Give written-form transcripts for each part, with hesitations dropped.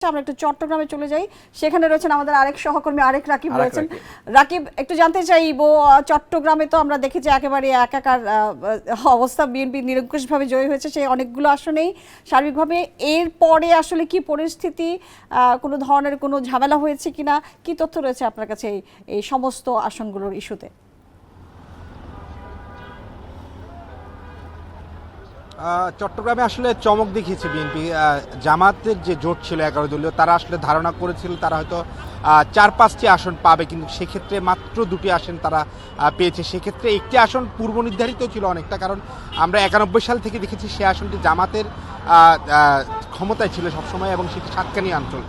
আমরা একটু চট্টগ্রামে চলে যাই, সেখানে রয়েছেন আমাদের আরেক সহকর্মী আরেক রাকিব রয়েছেন। রাকিব, একটু জানতে চাইবো, চট্টগ্রামে তো আমরা দেখেছি একেবারে একাকার অবস্থা, বিএনপি নিরঙ্কুশভাবে জয়ী হয়েছে সেই অনেকগুলো আসনেই। সার্বিকভাবে এরপরে আসলে কি পরিস্থিতি, কোনো ধরনের কোনো ঝামেলা হয়েছে কিনা, কি তথ্য রয়েছে আপনার কাছে এই সমস্ত আসনগুলোর ইস্যুতে? চট্টগ্রামে আসলে চমক দেখিয়েছে বিএনপি। জামাতের যে জোট ছিল 11 দলীয়, তারা আসলে ধারণা করেছিল তারা হয়তো 4-5টি আসন পাবে, কিন্তু সেক্ষেত্রে মাত্র 2টি আসন তারা পেয়েছে। সেক্ষেত্রে একটি আসন পূর্ব নির্ধারিত ছিল অনেকটা, কারণ আমরা 91 সাল থেকে দেখেছি সে আসনটি জামাতের ক্ষমতায় ছিল সবসময়, এবং সেটি সাতকানিয়া অঞ্চল।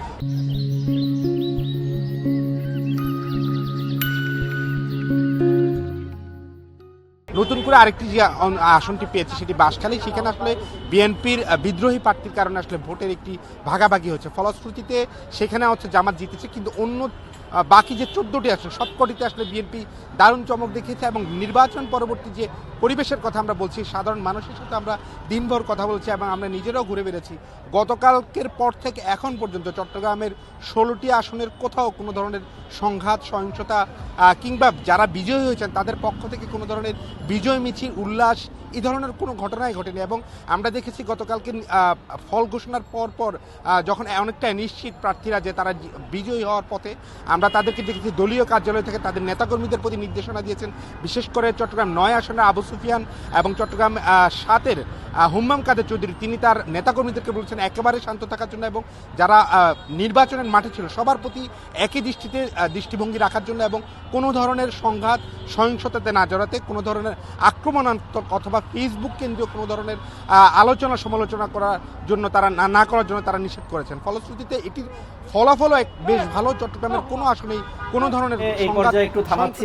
নতুন করে আরেকটি যে আসনটি পেয়েছে সেটি বাঁশখালী, সেখানে আসলে বিএনপির বিদ্রোহী প্রার্থীর কারণে আসলে ভোটের একটি ভাগাভাগি হচ্ছে, ফলশ্রুতিতে সেখানে হচ্ছে জামাত জিতেছে। কিন্তু অন্য বাকি যে 14টি আসন সবকটিতে আসলে বিএনপি দারুণ চমক দেখিয়েছে, এবং নির্বাচন পরবর্তী যে পরিবেশের কথা আমরা বলছি, সাধারণ মানুষের সাথে আমরা দিনভর কথা বলছি এবং আমরা নিজেরাও ঘুরে বেড়েছি। গতকালকের পর থেকে এখন পর্যন্ত চট্টগ্রামের 16টি আসনের কোথাও কোনো ধরনের সংঘাত, সহিংসতা কিংবা যারা বিজয়ী হয়েছেন তাদের পক্ষ থেকে কোনো ধরনের বিজয় মিছিল, উল্লাস এই ধরনের কোনো ঘটনাই ঘটেনি। এবং আমরা দেখেছি গতকালকে ফল ঘোষণার পর যখন অনেকটা নিশ্চিত প্রার্থীরা যে তারা বিজয়ী হওয়ার পথে, আমরা তাদেরকে দেখেছি দলীয় কার্যালয় থেকে তাদের নেতাকর্মীদের প্রতি নির্দেশনা দিয়েছেন। বিশেষ করে চট্টগ্রাম 9 আসনের আবু সুফিয়ান এবং চট্টগ্রাম 7-এর হুম্মাম কাদের চৌধুরী, তিনি তার নেতাকর্মীদেরকে বলছেন একেবারে শান্ত থাকার জন্য, এবং যারা নির্বাচনের মাঠে ছিল সবার প্রতি একই দৃষ্টিভঙ্গি রাখার জন্য, এবং কোনো ধরনের সংঘাত সহিংসতাতে না জড়াতে, কোনো ধরনের আক্রমণাত্মক অথবা ফেসবুক কেন্দ্রীয় কোনো ধরনের আলোচনা সমালোচনা করার জন্য তারা না করার জন্য তারা নিষেধ করেছেন। ফলশ্রুতিতে এটির ফলাফলও বেশ ভালো। চট্টগ্রামের কোনো আসনেই কোনো ধরনের এই পর্যায়ে একটু থামাচ্ছি।